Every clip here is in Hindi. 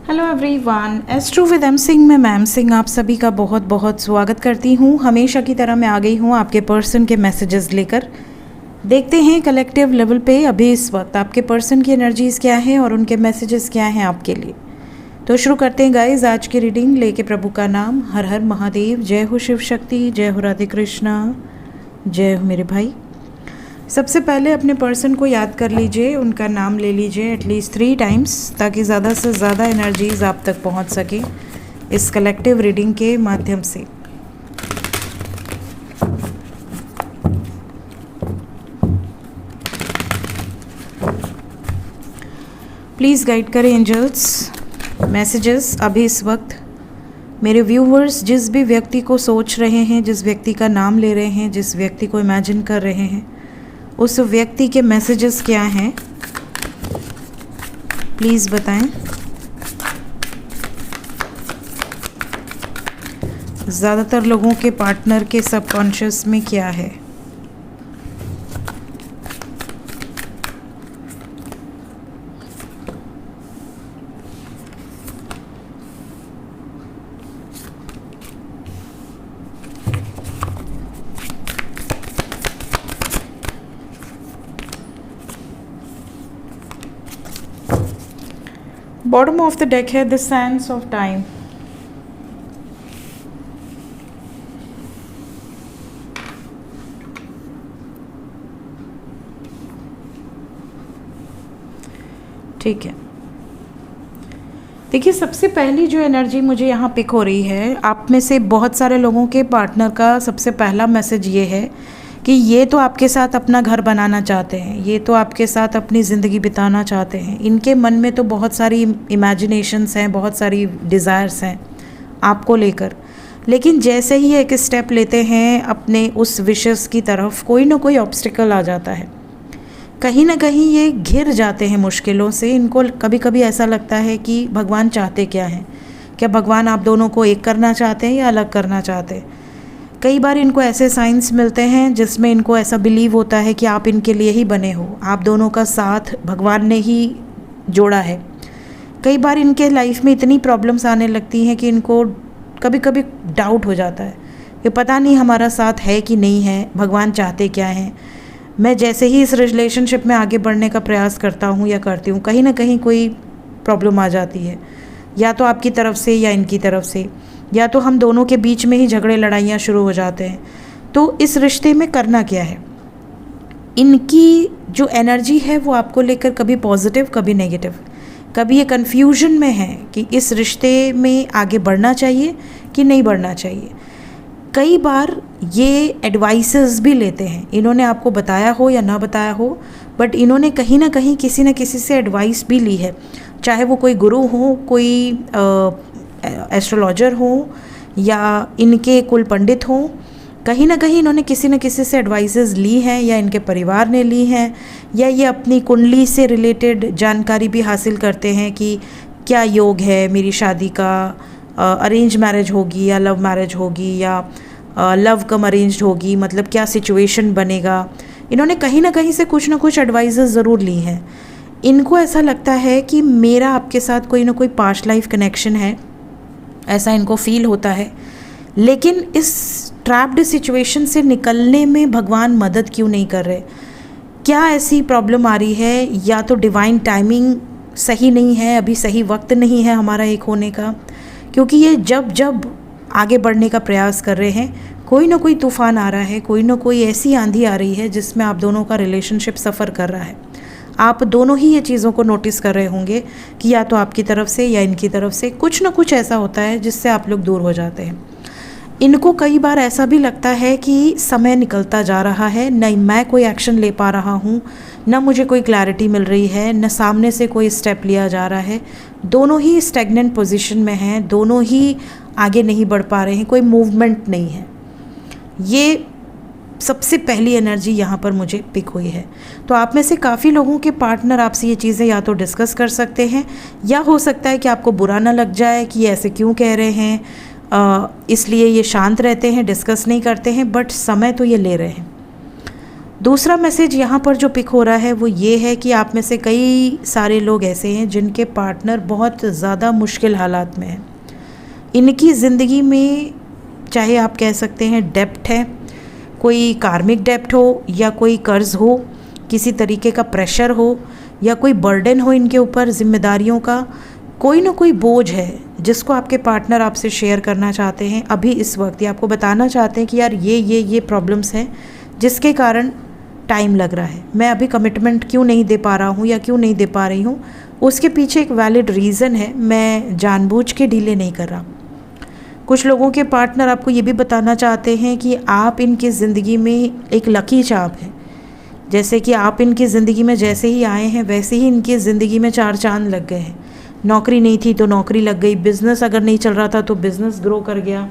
Hello everyone, astro with M Singh में मैम सिंह आप सभी का बहुत बहुत स्वागत करती हूँ। हमेशा की तरह मैं आ गई हूँ आपके पर्सन के मैसेजेस लेकर। देखते हैं कलेक्टिव लेवल पे अभी इस वक्त आपके पर्सन की एनर्जीज़ क्या है और उनके मैसेजेस क्या हैं आपके लिए। तो शुरू करते हैं गाइज आज की रीडिंग लेके प्रभु का नाम। हर हर महादेव, जय हो शिव शक्ति, जय हो राधे कृष्णा, जय हो मेरे भाई। सबसे पहले अपने पर्सन को याद कर लीजिए, उनका नाम ले लीजिए एटलीस्ट 3 टाइम्स ताकि ज़्यादा से ज़्यादा एनर्जीज आप तक पहुंच सके इस कलेक्टिव रीडिंग के माध्यम से। प्लीज़ गाइड करें एंजल्स मैसेजेस अभी इस वक्त। मेरे व्यूवर्स जिस भी व्यक्ति को सोच रहे हैं, जिस व्यक्ति का नाम ले रहे हैं, जिस व्यक्ति को इमेजिन कर रहे हैं, उस व्यक्ति के मैसेजेस क्या हैं प्लीज़ बताएं। ज़्यादातर लोगों के पार्टनर के सबकॉन्शियस में क्या है। बॉटम ऑफ द डेक है द सैंड्स ऑफ टाइम। ठीक है, देखिए सबसे पहली जो एनर्जी मुझे यहाँ पिक हो रही है, आप में से बहुत सारे लोगों के पार्टनर का सबसे पहला मैसेज ये है कि ये तो आपके साथ अपना घर बनाना चाहते हैं, ये तो आपके साथ अपनी ज़िंदगी बिताना चाहते हैं। इनके मन में तो बहुत सारी इमेजिनेशंस हैं, बहुत सारी डिज़ायर्स हैं आपको लेकर, लेकिन जैसे ही एक स्टेप लेते हैं अपने उस विशेस की तरफ, कोई ना कोई ऑब्स्टिकल आ जाता है। कहीं ना कहीं ये घिर जाते हैं मुश्किलों से। इनको कभी कभी ऐसा लगता है कि भगवान चाहते क्या हैं, क्या भगवान आप दोनों को एक करना चाहते हैं या अलग करना चाहते हैं। कई बार इनको ऐसे साइंस मिलते हैं जिसमें इनको ऐसा बिलीव होता है कि आप इनके लिए ही बने हो, आप दोनों का साथ भगवान ने ही जोड़ा है। कई बार इनके लाइफ में इतनी प्रॉब्लम्स आने लगती हैं कि इनको कभी कभी डाउट हो जाता है कि पता नहीं हमारा साथ है कि नहीं है, भगवान चाहते क्या हैं। मैं जैसे ही इस रिलेशनशिप में आगे बढ़ने का प्रयास करता हूँ या करती हूँ, कहीं ना कहीं कोई प्रॉब्लम आ जाती है, या तो आपकी तरफ से या इनकी तरफ से, या तो हम दोनों के बीच में ही झगड़े लड़ाइयाँ शुरू हो जाते हैं। तो इस रिश्ते में करना क्या है। इनकी जो एनर्जी है वो आपको लेकर कभी पॉजिटिव कभी नेगेटिव, कभी ये कन्फ्यूजन में है कि इस रिश्ते में आगे बढ़ना चाहिए कि नहीं बढ़ना चाहिए। कई बार ये एडवाइसेस भी लेते हैं, इन्होंने आपको बताया हो या ना बताया हो, बट इन्होंने कहीं ना कहीं किसी न किसी से एडवाइस भी ली है, चाहे वो कोई गुरु हो, कोई एस्ट्रोलॉजर हो या इनके कुल पंडित हो। कहीं ना कहीं इन्होंने किसी न किसी से एडवाइसेस ली हैं, या इनके परिवार ने ली हैं, या ये अपनी कुंडली से रिलेटेड जानकारी भी हासिल करते हैं कि क्या योग है मेरी शादी का, अरेंज मैरिज होगी या लव मैरिज होगी, या लव कम अरेंज्ड होगी, मतलब क्या सिचुएशन बनेगा। इन्होंने कहीं ना कहीं से कुछ ना कुछ एडवाइसेस ज़रूर ली हैं। इनको ऐसा लगता है कि मेरा आपके साथ कोई ना कोई पास्ट लाइफ कनेक्शन है, ऐसा इनको फील होता है। लेकिन इस ट्रैप्ड सिचुएशन से निकलने में भगवान मदद क्यों नहीं कर रहे। क्या ऐसी प्रॉब्लम आ रही है, या तो डिवाइन टाइमिंग सही नहीं है, अभी सही वक्त नहीं है हमारा एक होने का। क्योंकि ये जब जब आगे बढ़ने का प्रयास कर रहे हैं, कोई ना कोई तूफ़ान आ रहा है, कोई ना कोई ऐसी आंधी आ रही है जिसमें आप दोनों का रिलेशनशिप सफ़र कर रहा है। आप दोनों ही ये चीज़ों को नोटिस कर रहे होंगे कि या तो आपकी तरफ से या इनकी तरफ से कुछ ना कुछ ऐसा होता है जिससे आप लोग दूर हो जाते हैं। इनको कई बार ऐसा भी लगता है कि समय निकलता जा रहा है, न मैं कोई एक्शन ले पा रहा हूँ, न मुझे कोई क्लैरिटी मिल रही है, न सामने से कोई स्टेप लिया जा रहा है। दोनों ही स्टैग्नेंट पोजीशन में हैं, दोनों ही आगे नहीं बढ़ पा रहे हैं, कोई मूवमेंट नहीं है। ये सबसे पहली एनर्जी यहाँ पर मुझे पिक हुई है। तो आप में से काफ़ी लोगों के पार्टनर आपसे ये चीज़ें या तो डिस्कस कर सकते हैं, या हो सकता है कि आपको बुरा ना लग जाए कि ऐसे क्यों कह रहे हैं, इसलिए ये शांत रहते हैं, डिस्कस नहीं करते हैं, बट समय तो ये ले रहे हैं। दूसरा मैसेज यहाँ पर जो पिक हो रहा है वो ये है कि आप में से कई सारे लोग ऐसे हैं जिनके पार्टनर बहुत ज़्यादा मुश्किल हालात में हैं। इनकी ज़िंदगी में चाहे आप कह सकते हैं डेप्ट है, कोई कार्मिक डेप्ट हो या कोई कर्ज़ हो, किसी तरीके का प्रेशर हो या कोई बर्डन हो इनके ऊपर जिम्मेदारियों का, कोई ना कोई बोझ है जिसको आपके पार्टनर आपसे शेयर करना चाहते हैं अभी इस वक्त, या आपको बताना चाहते हैं कि यार ये प्रॉब्लम्स हैं जिसके कारण टाइम लग रहा है, मैं अभी कमिटमेंट क्यों नहीं दे पा रहा हूँ या क्यों नहीं दे पा रही हूँ, उसके पीछे एक वैलिड रीज़न है, मैं जानबूझ के डिले नहीं कर रहा। कुछ लोगों के पार्टनर आपको ये भी बताना चाहते हैं कि आप इनकी ज़िंदगी में एक लकी चार्म है, जैसे कि आप इनकी ज़िंदगी में जैसे ही आए हैं वैसे ही इनकी ज़िंदगी में 4 चांद लग गए हैं। नौकरी नहीं थी तो नौकरी लग गई, बिज़नेस अगर नहीं चल रहा था तो बिज़नेस ग्रो कर गया,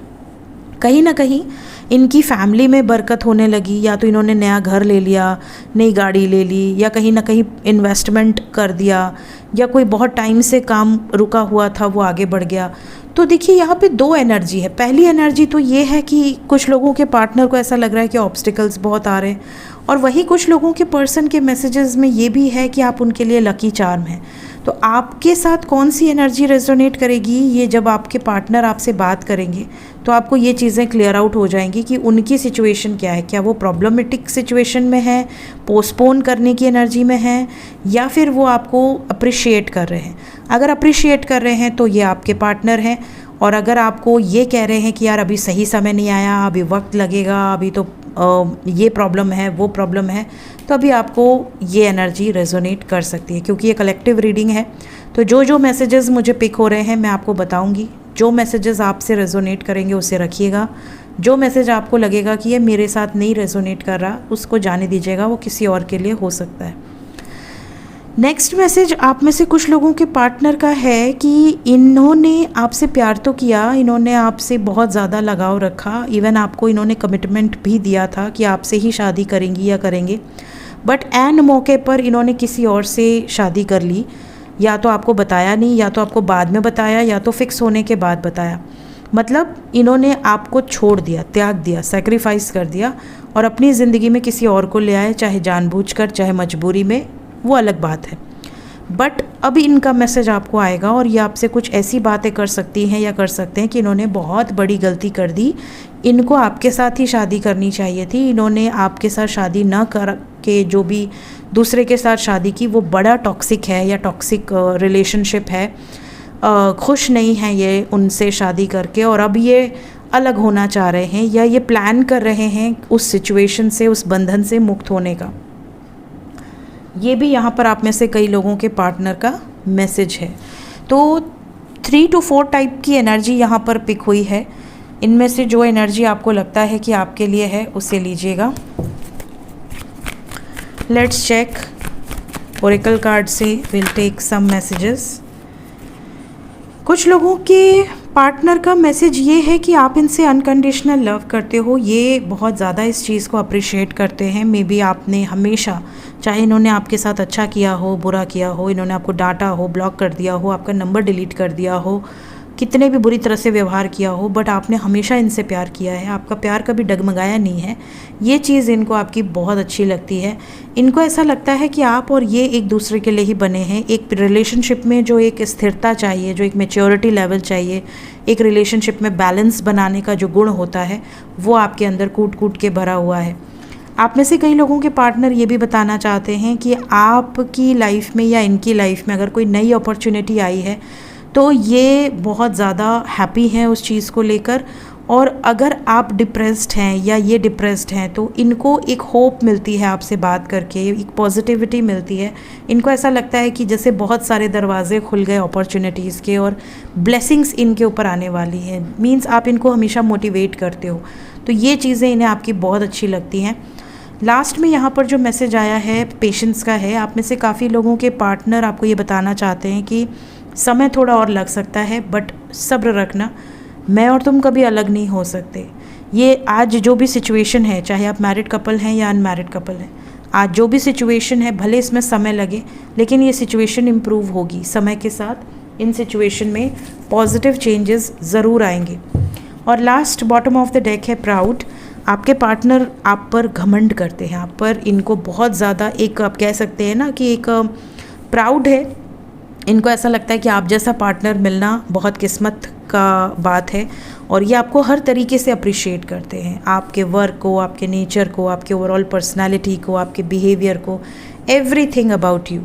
कहीं ना कहीं इनकी फैमिली में बरकत होने लगी, या तो इन्होंने नया घर ले लिया, नई गाड़ी ले ली, या कहीं ना कहीं इन्वेस्टमेंट कर दिया, या कोई बहुत टाइम से काम रुका हुआ था वो आगे बढ़ गया। तो देखिए यहाँ पे 2 एनर्जी है। पहली एनर्जी तो ये है कि कुछ लोगों के पार्टनर को ऐसा लग रहा है कि ऑब्स्टिकल्स बहुत आ रहे हैं, और वही कुछ लोगों के पर्सन के मैसेजेस में ये भी है कि आप उनके लिए लकी चार्म हैं। तो आपके साथ कौन सी एनर्जी रेजोनेट करेगी, ये जब आपके पार्टनर आपसे बात करेंगे तो आपको ये चीज़ें क्लियर आउट हो जाएंगी कि उनकी सिचुएशन क्या है, क्या वो प्रॉब्लमेटिक सिचुएशन में है, पोस्टपोन करने की एनर्जी में है, या फिर वो आपको अप्रिशिएट कर रहे हैं। अगर अप्रिशिएट कर रहे हैं तो ये आपके पार्टनर हैं, और अगर आपको ये कह रहे हैं कि यार अभी सही समय नहीं आया, अभी वक्त लगेगा, अभी तो ये प्रॉब्लम है वो प्रॉब्लम है, तो अभी आपको ये एनर्जी रेजोनेट कर सकती है। क्योंकि ये कलेक्टिव रीडिंग है तो जो मैसेजेस मुझे पिक हो रहे हैं मैं आपको बताऊंगी। जो मैसेजेस आपसे रेजोनेट करेंगे उसे रखिएगा, जो मैसेज आपको लगेगा कि ये मेरे साथ नहीं रेजोनेट कर रहा उसको जाने दीजिएगा, वो किसी और के लिए हो सकता है। नेक्स्ट मैसेज आप में से कुछ लोगों के पार्टनर का है कि इन्होंने आपसे प्यार तो किया, इन्होंने आपसे बहुत ज़्यादा लगाव रखा, इवन आपको इन्होंने कमिटमेंट भी दिया था कि आपसे ही शादी करेंगी या करेंगे, बट एन मौके पर इन्होंने किसी और से शादी कर ली, या तो आपको बताया नहीं, या तो आपको बाद में बताया, या तो फिक्स होने के बाद बताया। मतलब इन्होंने आपको छोड़ दिया, त्याग दिया, सेक्रीफाइस कर दिया और अपनी ज़िंदगी में किसी और को ले आए, चाहे जानबूझकर चाहे मजबूरी में, वो अलग बात है। बट अभी इनका मैसेज आपको आएगा और ये आपसे कुछ ऐसी बातें कर सकती हैं या कर सकते हैं कि इन्होंने बहुत बड़ी गलती कर दी, इनको आपके साथ ही शादी करनी चाहिए थी, इन्होंने आपके साथ शादी ना कर के जो भी दूसरे के साथ शादी की वो बड़ा टॉक्सिक है या टॉक्सिक रिलेशनशिप है, खुश नहीं है ये उनसे शादी करके, और अब ये अलग होना चाह रहे हैं या ये प्लान कर रहे हैं उस सिचुएशन से, उस बंधन से मुक्त होने का। ये भी यहाँ पर आप में से कई लोगों के पार्टनर का मैसेज है। तो 3 to 4 टाइप की एनर्जी यहाँ पर पिक हुई है। इनमें से जो एनर्जी आपको लगता है कि आपके लिए है उसे लीजिएगा। लेट्स चेक ओरेकल कार्ड से, विल टेक सम मैसेजेस। कुछ लोगों के पार्टनर का मैसेज ये है कि आप इनसे अनकंडीशनल लव करते हो, ये बहुत ज़्यादा इस चीज़ को अप्रिशिएट करते हैं। मे बी आपने हमेशा, चाहे इन्होंने आपके साथ अच्छा किया हो, बुरा किया हो, इन्होंने आपको डांटा हो, ब्लॉक कर दिया हो, आपका नंबर डिलीट कर दिया हो, कितने भी बुरी तरह से व्यवहार किया हो, बट आपने हमेशा इनसे प्यार किया है, आपका प्यार कभी डगमगाया नहीं है। ये चीज़ इनको आपकी बहुत अच्छी लगती है। इनको ऐसा लगता है कि आप और ये एक दूसरे के लिए ही बने हैं। एक रिलेशनशिप में जो एक स्थिरता चाहिए, जो एक मैच्योरिटी लेवल चाहिए, एक रिलेशनशिप में बैलेंस बनाने का जो गुण होता है, वो आपके अंदर कूट कूट के भरा हुआ है। आप में से कई लोगों के पार्टनर ये भी बताना चाहते हैं कि आपकी लाइफ में या इनकी लाइफ में अगर कोई नई अपॉर्चुनिटी आई है तो ये बहुत ज़्यादा हैप्पी हैं उस चीज़ को लेकर, और अगर आप डिप्रेस्ड हैं या ये डिप्रेस्ड हैं तो इनको एक होप मिलती है आपसे बात करके, एक पॉजिटिविटी मिलती है। इनको ऐसा लगता है कि जैसे बहुत सारे दरवाजे खुल गए अपॉर्चुनिटीज़ के और ब्लेसिंग्स इनके ऊपर आने वाली हैं। मीन्स आप इनको हमेशा मोटिवेट करते हो, तो ये चीज़ें इन्हें आपकी बहुत अच्छी लगती हैं। लास्ट में यहाँ पर जो मैसेज आया है पेशेंस का है। आप में से काफ़ी लोगों के पार्टनर आपको ये बताना चाहते हैं कि समय थोड़ा और लग सकता है, बट सब्र रखना, मैं और तुम कभी अलग नहीं हो सकते। ये आज जो भी सिचुएशन है, चाहे आप मैरिड कपल हैं या अनमैरिड कपल हैं, आज जो भी सिचुएशन है, भले इसमें समय लगे, लेकिन ये सिचुएशन इम्प्रूव होगी समय के साथ। इन सिचुएशन में पॉजिटिव चेंजेस ज़रूर आएंगे। और last bottom of the deck है प्राउड। आपके पार्टनर आप पर घमंड करते हैं, आप पर इनको बहुत ज़्यादा एक आप कह सकते हैं ना कि एक प्राउड है। इनको ऐसा लगता है कि आप जैसा पार्टनर मिलना बहुत किस्मत का बात है, और ये आपको हर तरीके से अप्रिशिएट करते हैं, आपके वर्क को, आपके नेचर को, आपके ओवरऑल पर्सनालिटी को, आपके बिहेवियर को, एवरीथिंग अबाउट यू।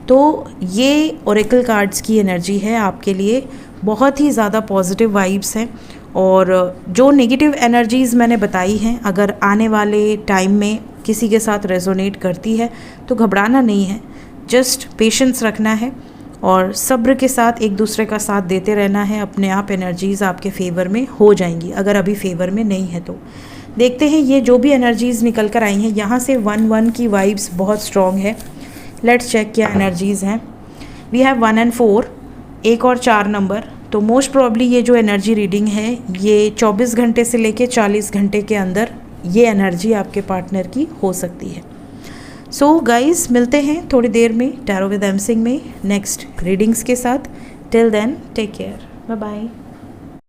तो ये ओरेकल कार्ड्स की एनर्जी है आपके लिए, बहुत ही ज़्यादा पॉजिटिव वाइब्स हैं। और जो नेगेटिव एनर्जीज़ मैंने बताई हैं, अगर आने वाले टाइम में किसी के साथ रेजोनेट करती है तो घबराना नहीं है, जस्ट पेशेंस रखना है और सब्र के साथ एक दूसरे का साथ देते रहना है। अपने आप एनर्जीज़ आपके फेवर में हो जाएंगी, अगर अभी फेवर में नहीं है तो। देखते हैं ये जो भी एनर्जीज़ निकल कर आई हैं, यहाँ से 1-1 की वाइब्स बहुत स्ट्रॉन्ग है। लेट्स चेक क्या एनर्जीज़ हैं। वी हैव 1 और 4, 1 और 4 नंबर। तो मोस्ट प्रॉब्ली ये जो एनर्जी रीडिंग है ये 24 घंटे से लेके 40 घंटे के अंदर ये एनर्जी आपके पार्टनर की हो सकती है। सो गाइस, मिलते हैं थोड़ी देर में टैरो विद एम सिंह में नेक्स्ट रीडिंग्स के साथ। Till then take care, bye bye.